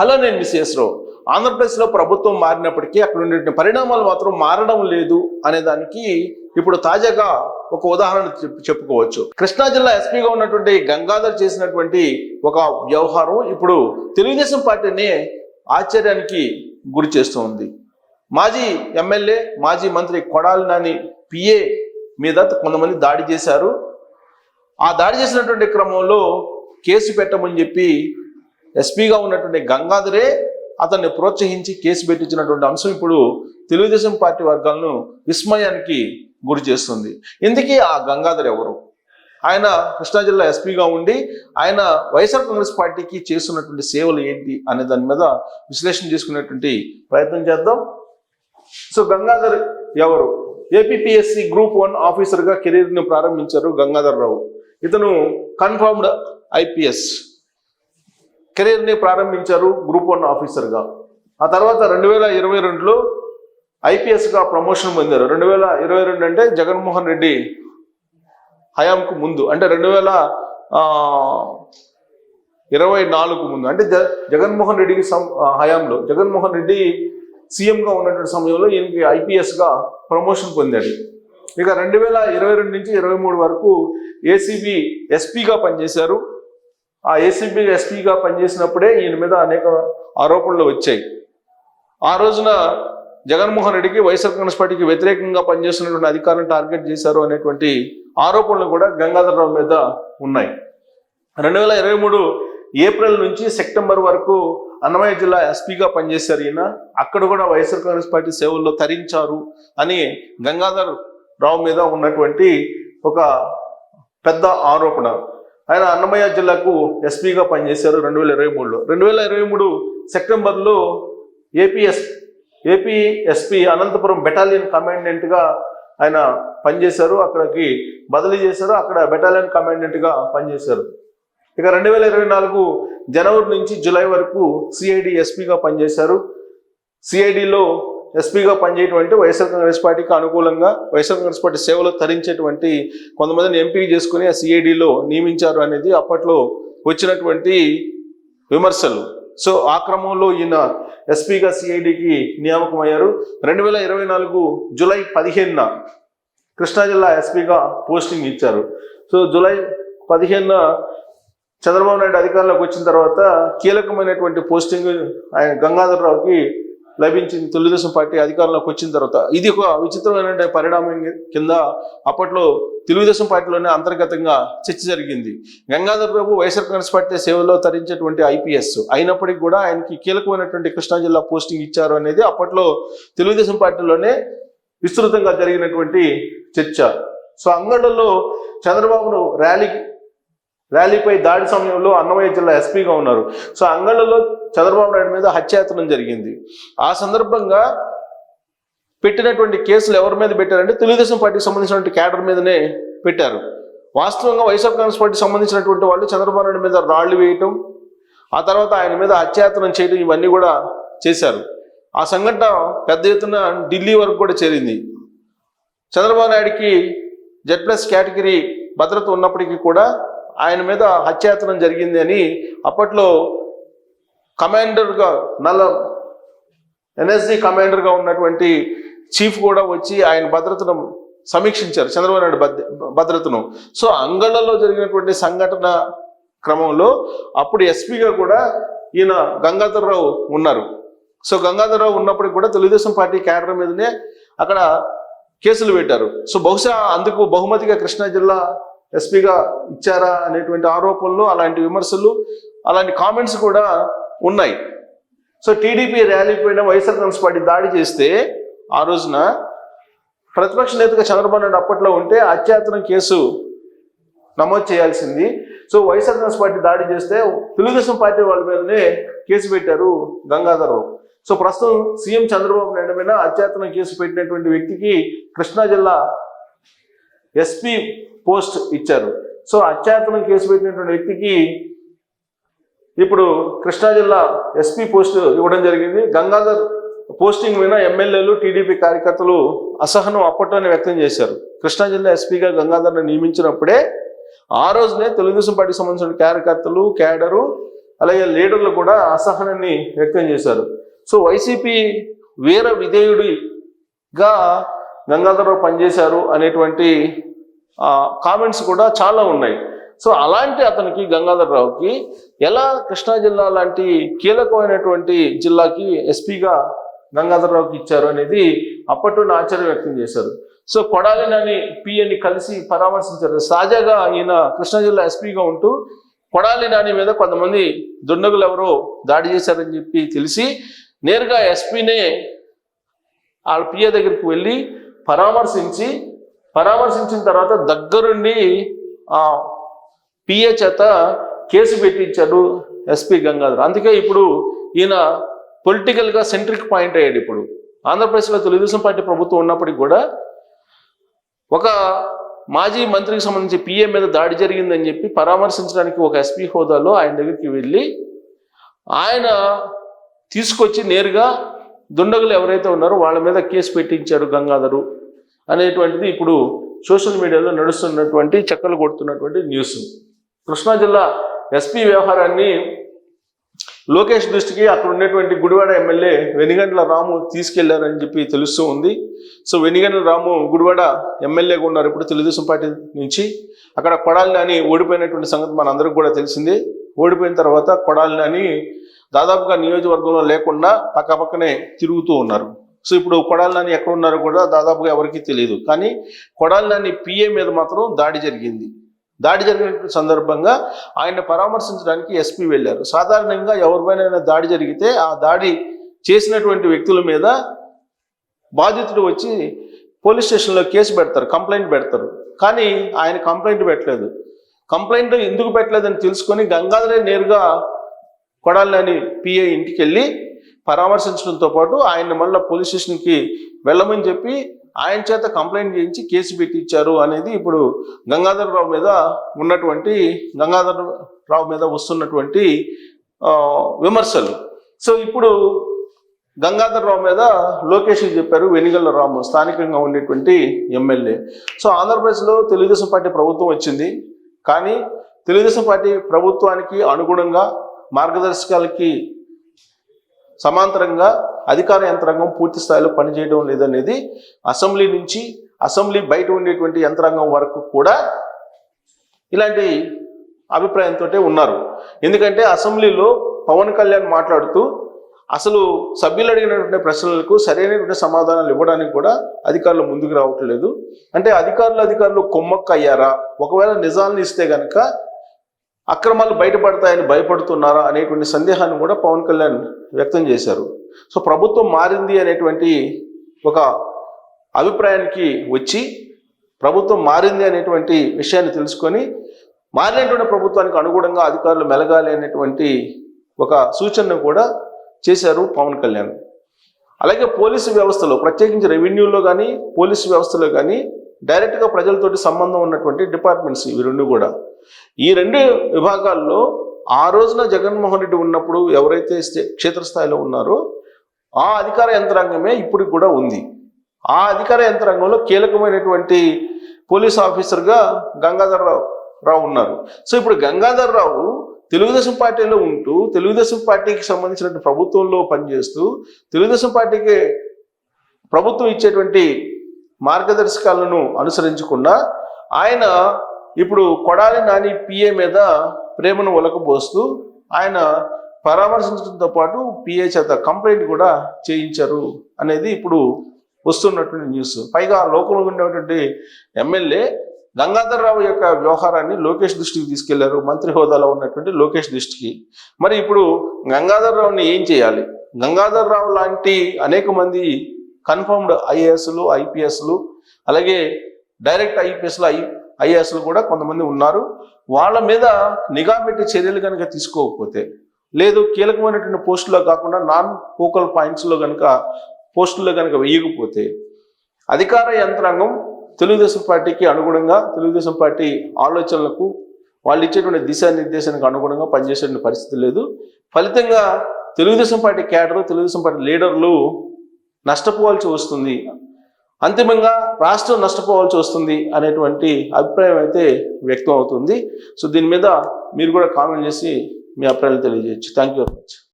Hello, నేను miss రావు. ఆంధ్రప్రదేశ్లో ప్రభుత్వం మారినప్పటికీ అక్కడ ఉండే పరిణామాలు మాత్రం మారడం లేదు అనే దానికి ఇప్పుడు తాజాగా ఒక ఉదాహరణ చెప్పుకోవచ్చు. కృష్ణా జిల్లా ఎస్పీగా ఉన్నటువంటి గంగాధర్ చేసినటువంటి ఒక వ్యవహారం ఇప్పుడు తెలుగుదేశం పార్టీని ఆశ్చర్యానికి గురి చేస్తుంది. మాజీ ఎమ్మెల్యే, మాజీ మంత్రి కొడాలి నాని పిఏ మీద కొంతమంది దాడి చేశారు. ఆ దాడి చేసినటువంటి క్రమంలో కేసు పెట్టమని చెప్పి ఎస్పీగా ఉన్నటువంటి గంగాధరే అతన్ని ప్రోత్సహించి కేసు పెట్టించినటువంటి అంశం ఇప్పుడు తెలుగుదేశం పార్టీ వర్గాలను విస్మయానికి గురి చేస్తుంది. ఇందుకీ ఆ గంగాధర్ ఎవరు? ఆయన కృష్ణా జిల్లా ఎస్పీగా ఉండి ఆయన వైఎస్ఆర్ కాంగ్రెస్ పార్టీకి చేస్తున్నటువంటి సేవలు ఏంటి అనే దాని మీద విశ్లేషణ చేసుకునేటువంటి ప్రయత్నం చేద్దాం. సో గంగాధర్ ఎవరు? ఏపీపీఎస్సీ గ్రూప్ 1 ఆఫీసర్గా కెరీర్ని ప్రారంభించారు గంగాధర్ రావు. ఇతను కన్ఫర్మ్డ్ ఐపీఎస్ కెరీర్ని ప్రారంభించారు గ్రూప్ 1 ఆఫీసర్గా. ఆ తర్వాత 2022లో ఐపీఎస్గా ప్రమోషన్ పొందారు. 2022 అంటే జగన్మోహన్ రెడ్డి హయాంకు ముందు, అంటే 2024 ముందు, అంటే జగన్మోహన్ రెడ్డికి హయాంలో జగన్మోహన్ రెడ్డి సీఎంగా ఉన్నటువంటి సమయంలో ఈయనకి ఐపీఎస్గా ప్రమోషన్ పొందాడు. ఇక 2022 నుంచి 23 వరకు ఏసీబీ ఎస్పీగా పనిచేశారు. ఆ ఏసీబీ ఎస్పీగా పనిచేసినప్పుడే ఈయన మీద అనేక ఆరోపణలు వచ్చాయి. ఆ రోజున జగన్మోహన్ రెడ్డికి వైఎస్ఆర్ కాంగ్రెస్ పార్టీకి వ్యతిరేకంగా పనిచేస్తున్నటువంటి అధికారులను టార్గెట్ చేశారు అనేటువంటి ఆరోపణలు కూడా గంగాధర్ రావు మీద ఉన్నాయి. 2023 ఏప్రిల్ నుంచి సెప్టెంబర్ వరకు అన్నమయ్య జిల్లా ఎస్పీగా పనిచేశారు ఈయన. అక్కడ కూడా వైఎస్ఆర్ కాంగ్రెస్ పార్టీ సేవల్లో తరించారు అని గంగాధర్ రావు మీద ఉన్నటువంటి ఒక పెద్ద ఆరోపణ. ఆయన అన్నమయ్య జిల్లాకు ఎస్పీగా పనిచేశారు 2023లో. 2023 సెప్టెంబర్లో ఏపీ ఎస్పీ అనంతపురం బెటాలియన్ కమాండెంట్గా ఆయన పనిచేశారు. అక్కడికి బదిలీ చేశారు. అక్కడ బెటాలియన్ కమాండెంట్గా పనిచేశారు. ఇక 2024 జనవరి నుంచి జూలై వరకు సిఐడి ఎస్పీగా పనిచేశారు. సిఐడిలో ఎస్పీగా పనిచేయటువంటి వైఎస్ఆర్ కాంగ్రెస్ పార్టీకి అనుకూలంగా వైఎస్ఆర్ కాంగ్రెస్ పార్టీ సేవలో తరించేటువంటి కొంతమందిని ఎంపిక చేసుకుని ఆ సిఐడిలో నియమించారు అనేది అప్పట్లో వచ్చినటువంటి విమర్శలు. సో ఆ క్రమంలో ఈయన ఎస్పీగా సిఐడికి నియామకమయ్యారు. 2024 జూలై 15న కృష్ణా జిల్లా ఎస్పీగా పోస్టింగ్ ఇచ్చారు. సో జూలై 15న చంద్రబాబు నాయుడు అధికారంలోకి వచ్చిన తర్వాత కీలకమైనటువంటి పోస్టింగ్ ఆయన గంగాధర్ రావుకి లభించింది. తెలుగుదేశం పార్టీ అధికారంలోకి వచ్చిన తర్వాత ఇది ఒక విచిత్రమైన పరిణామం కింద అప్పట్లో తెలుగుదేశం పార్టీలోనే అంతర్గతంగా చర్చ జరిగింది. గంగాధర్ రావు వైఎస్ఆర్ కాంగ్రెస్ పార్టీ సేవలో తరించేటువంటి ఐపీఎస్ అయినప్పటికీ కూడా ఆయనకి కీలకమైనటువంటి కృష్ణా జిల్లా పోస్టింగ్ ఇచ్చారు అనేది అప్పట్లో తెలుగుదేశం పార్టీలోనే విస్తృతంగా జరిగినటువంటి చర్చ. సో అంగళ్ళలో చంద్రబాబు ర్యాలీపై దాడి సమయంలో అన్నమయ్య జిల్లా ఎస్పీగా ఉన్నారు. సో అంగళ్ళలో చంద్రబాబు నాయుడు మీద హత్యాయత్నం జరిగింది. ఆ సందర్భంగా పెట్టినటువంటి కేసులు ఎవరి మీద పెట్టారంటే తెలుగుదేశం పార్టీకి సంబంధించినటువంటి క్యాడర్ మీదనే పెట్టారు. వాస్తవంగా వైఎస్ఆర్ కాంగ్రెస్ పార్టీకి సంబంధించినటువంటి వాళ్ళు చంద్రబాబు నాయుడు మీద రాళ్లు వేయటం, ఆ తర్వాత ఆయన మీద హత్యాయత్నం చేయడం, ఇవన్నీ కూడా చేశారు. ఆ సంఘటన పెద్ద ఎత్తున ఢిల్లీ వరకు కూడా చేరింది. చంద్రబాబు నాయుడికి Z+ కేటగిరీ భద్రత ఉన్నప్పటికీ కూడా ఆయన మీద హత్యాయత్నం జరిగింది అని అప్పట్లో కమాండర్గా ఎన్ఎస్జీ కమాండర్గా ఉన్నటువంటి చీఫ్ కూడా వచ్చి ఆయన భద్రతను సమీక్షించారు, చంద్రబాబు నాయుడు భద్రతను. సో అంగళ్ళలో జరిగినటువంటి సంఘటన క్రమంలో అప్పుడు ఎస్పీగా కూడా ఈయన గంగాధర్ రావు ఉన్నారు. సో గంగాధర్ రావు ఉన్నప్పటికీ కూడా తెలుగుదేశం పార్టీ క్యాడర్ మీదనే అక్కడ కేసులు పెట్టారు. సో బహుశా అందుకు బహుమతిగా కృష్ణా జిల్లా ఎస్పీగా ఇచ్చారా అనేటువంటి ఆరోపణలు, అలాంటి విమర్శలు, అలాంటి కామెంట్స్ కూడా ఉన్నాయి. సో టీడీపీ ర్యాలీ పైన వైఎస్ఆర్ కాంగ్రెస్ పార్టీ దాడి చేస్తే ఆ రోజున ప్రతిపక్ష నేతగా చంద్రబాబు నాయుడు అప్పట్లో ఉంటే హత్యాయత్నం కేసు నమోదు చేయాల్సింది. సో వైఎస్ఆర్ కాంగ్రెస్ పార్టీ దాడి చేస్తే తెలుగుదేశం పార్టీ వాళ్ళ మీదనే కేసు పెట్టారు గంగాధర్ రావు. సో ప్రస్తుతం సీఎం చంద్రబాబు నాయుడు మీద హత్యాయత్నం కేసు పెట్టినటువంటి వ్యక్తికి కృష్ణా జిల్లా ఎస్పీ పోస్ట్ ఇచ్చారు. సో హత్యాయత్నం కేసు పెట్టినటువంటి వ్యక్తికి ఇప్పుడు కృష్ణా జిల్లా ఎస్పీ పోస్ట్ ఇవ్వడం జరిగింది. గంగాధర్ పోస్టింగ్ మీద ఎమ్మెల్యేలు, టీడీపీ కార్యకర్తలు అసహనం అప్పట్లోనే వ్యక్తం చేశారు. కృష్ణా జిల్లా ఎస్పీగా గంగాధర్ని నియమించినప్పుడే ఆ రోజునే తెలుగుదేశం పార్టీకి సంబంధించిన కార్యకర్తలు, క్యాడరు, అలాగే లీడర్లు కూడా అసహనాన్ని వ్యక్తం చేశారు. సో వైసీపీ వీర విధేయుడిగా గంగాధరరావు పనిచేశారు అనేటువంటి కామెంట్స్ కూడా చాలా ఉన్నాయి. సో అలాంటి అతనికి గంగాధరరావుకి ఎలా కృష్ణా జిల్లా లాంటి కీలకమైనటువంటి జిల్లాకి ఎస్పీగా గంగాధరరావుకి ఇచ్చారు అనేది అప్పట్లో ఆశ్చర్యం వ్యక్తం చేశారు. సో కొడాలి నాని పిఎని కలిసి పరామర్శించారు. తాజాగా ఈయన కృష్ణా జిల్లా ఎస్పీగా ఉంటూ కొడాలి నాని మీద కొంతమంది దుండగులు ఎవరో దాడి చేశారని చెప్పి తెలిసి నేరుగా ఎస్పీనే వాళ్ళ పిఏ దగ్గరికి వెళ్ళి పరామర్శించిన తర్వాత దగ్గరుండి పిఏ చేత కేసు పెట్టించాడు ఎస్పీ గంగాధర్. అందుకే ఇప్పుడు ఈయన పొలిటికల్గా సెంట్రిక్ పాయింట్ అయ్యాడు. ఇప్పుడు ఆంధ్రప్రదేశ్లో తెలుగుదేశం పార్టీ ప్రభుత్వం ఉన్నప్పటికీ కూడా ఒక మాజీ మంత్రికి సంబంధించి పిఏ మీద దాడి జరిగిందని చెప్పి పరామర్శించడానికి ఒక ఎస్పీ హోదాలో ఆయన దగ్గరికి వెళ్ళి ఆయన తీసుకొచ్చి నేరుగా దుండగులు ఎవరైతే ఉన్నారో వాళ్ళ మీద కేసు పెట్టించారు గంగాధరు అనేటువంటిది ఇప్పుడు సోషల్ మీడియాలో నడుస్తున్నటువంటి చక్కలు కొడుతున్నటువంటి న్యూస్. కృష్ణా జిల్లా ఎస్పీ వ్యవహారాన్ని లోకేష్ దృష్టికి అక్కడ ఉన్నటువంటి గుడివాడ ఎమ్మెల్యే వెనిగండ్ల రాము తీసుకెళ్లారని చెప్పి తెలుస్తూ ఉంది. సో వెనిగండ్ల రాము గుడివాడ ఎమ్మెల్యేగా ఉన్నారు ఇప్పుడు తెలుగుదేశం పార్టీ నుంచి. అక్కడ కొడాలి నాని ఓడిపోయినటువంటి సంగతి మన అందరికి కూడా తెలిసిందే. ఓడిపోయిన తర్వాత కొడాలి నాని దాదాపుగా నియోజకవర్గంలో లేకుండా పక్కపక్కనే తిరుగుతూ ఉన్నారు. సో ఇప్పుడు కొడాలి నాని ఎక్కడ ఉన్నారో కూడా దాదాపుగా ఎవరికీ తెలియదు. కానీ కొడాలి నాని పిఏ మీద మాత్రం దాడి జరిగింది. దాడి జరిగిన సందర్భంగా ఆయన పరామర్శించడానికి ఎస్పీ వెళ్ళారు. సాధారణంగా ఎవరిపైన దాడి జరిగితే ఆ దాడి చేసినటువంటి వ్యక్తుల మీద బాధితుడు వచ్చి పోలీస్ స్టేషన్లో కేసు పెడతారు, కంప్లైంట్ పెడతారు. కానీ ఆయన కంప్లైంట్ పెట్టలేదు. కంప్లైంట్ ఎందుకు పెట్టలేదని తెలుసుకొని గంగాధరే నేరుగా కొడాలి నాని పిఏ ఇంటికి వెళ్ళి పరామర్శించడంతో పాటు ఆయన మళ్ళీ పోలీస్ స్టేషన్కి వెళ్ళమని చెప్పి ఆయన చేత కంప్లైంట్ చేయించి కేసు పెట్టించారు అనేది ఇప్పుడు గంగాధరరావు మీద వస్తున్నటువంటి విమర్శలు. సో ఇప్పుడు గంగాధరరావు మీద లోకేష్ చెప్పారు వెనిగళ్ల రాము, స్థానికంగా ఉండేటువంటి ఎమ్మెల్యే. సో ఆంధ్రప్రదేశ్లో తెలుగుదేశం పార్టీ ప్రభుత్వం వచ్చింది. కానీ తెలుగుదేశం పార్టీ ప్రభుత్వానికి అనుగుణంగా మార్గదర్శకాలకి సమాంతరంగా అధికార యంత్రాంగం పూర్తి స్థాయిలో పనిచేయడం లేదనేది అసెంబ్లీ నుంచి అసెంబ్లీ బయట ఉండేటువంటి యంత్రాంగం వరకు కూడా ఇలాంటి అభిప్రాయంతో ఉన్నారు. ఎందుకంటే అసెంబ్లీలో పవన్ కళ్యాణ్ మాట్లాడుతూ అసలు సభ్యులు అడిగినటువంటి ప్రశ్నలకు సరైనటువంటి సమాధానాలు ఇవ్వడానికి కూడా అధికారులు ముందుకు రావట్లేదు. అంటే అధికారులు కొమ్మక్క అయ్యారా? ఒకవేళ నిజాలను ఇస్తే గనక అక్రమాలు బయటపడతాయని భయపడుతున్నారా అనేటువంటి సందేహాన్ని కూడా పవన్ కళ్యాణ్ వ్యక్తం చేశారు. సో ప్రభుత్వం మారింది అనేటువంటి ఒక అభిప్రాయానికి వచ్చి ప్రభుత్వం మారింది అనేటువంటి విషయాన్ని తెలుసుకొని మారినటువంటి ప్రభుత్వానికి అనుగుణంగా అధికారులు మెలగాలి అనేటువంటి ఒక సూచనను కూడా చేశారు పవన్ కళ్యాణ్. అలాగే పోలీసు వ్యవస్థలో ప్రత్యేకించి రెవెన్యూలో కానీ పోలీసు వ్యవస్థలో కానీ డైరెక్ట్గా ప్రజలతోటి సంబంధం ఉన్నటువంటి డిపార్ట్మెంట్స్ ఇవి రెండు కూడా. ఈ రెండు విభాగాల్లో ఆ రోజున జగన్మోహన్ రెడ్డి ఉన్నప్పుడు ఎవరైతే క్షేత్రస్థాయిలో ఉన్నారో ఆ అధికార యంత్రాంగమే ఇప్పుడు కూడా ఉంది. ఆ అధికార యంత్రాంగంలో కీలకమైనటువంటి పోలీస్ ఆఫీసర్గా గంగాధరరావు ఉన్నారు. సో ఇప్పుడు గంగాధరరావు తెలుగుదేశం పార్టీలో ఉంటూ తెలుగుదేశం పార్టీకి సంబంధించినటువంటి ప్రభుత్వంలో పనిచేస్తూ తెలుగుదేశం పార్టీకి ప్రభుత్వం ఇచ్చేటువంటి మార్గదర్శకాలను అనుసరించకుండా ఆయన ఇప్పుడు కొడాలి నాని పిఏ మీద ప్రేమను ఒలకబోస్తూ ఆయన పరామర్శించడంతో పాటు పిఏ చేత కంప్లైంట్ కూడా చేయించారు అనేది ఇప్పుడు వస్తున్నటువంటి న్యూస్. పైగా లోకంలో ఉండేటువంటి ఎమ్మెల్యే గంగాధరరావు యొక్క వ్యవహారాన్ని లోకేష్ దృష్టికి తీసుకెళ్లారు, మంత్రి హోదాలో ఉన్నటువంటి లోకేష్ దృష్టికి. మరి ఇప్పుడు గంగాధరరావుని ఏం చేయాలి? గంగాధరరావు లాంటి అనేక మంది కన్ఫర్మ్డ్ ఐఏఎస్లు, ఐపీఎస్లు, అలాగే డైరెక్ట్ ఐఏఎస్లు కూడా కొంతమంది ఉన్నారు. వాళ్ళ మీద నిఘా పెట్టి చర్యలు కనుక తీసుకోకపోతే, లేదు కీలకమైనటువంటి పోస్టులో కాకుండా నాన్ ఫోకల్ పాయింట్స్లో కనుక పోస్టుల్లో కనుక వేయకపోతే అధికార యంత్రాంగం తెలుగుదేశం పార్టీకి అనుగుణంగా తెలుగుదేశం పార్టీ ఆలోచనలకు వాళ్ళు ఇచ్చేటువంటి దిశానిర్దేశానికి అనుగుణంగా పనిచేసే పరిస్థితి లేదు. ఫలితంగా Telugu Desam party cadre, Telugu Desam party లీడర్లు నష్టపోవాల్సి వస్తుంది, అంతిమంగా రాష్ట్రం నష్టపోవాల్సి వస్తుంది అనేటువంటి అభిప్రాయం అయితే వ్యక్తం అవుతుంది. సో దీని మీద మీరు కూడా కామెంట్ చేసి మీ అభిప్రాయాలు తెలియజేయచ్చు. Thank you very much.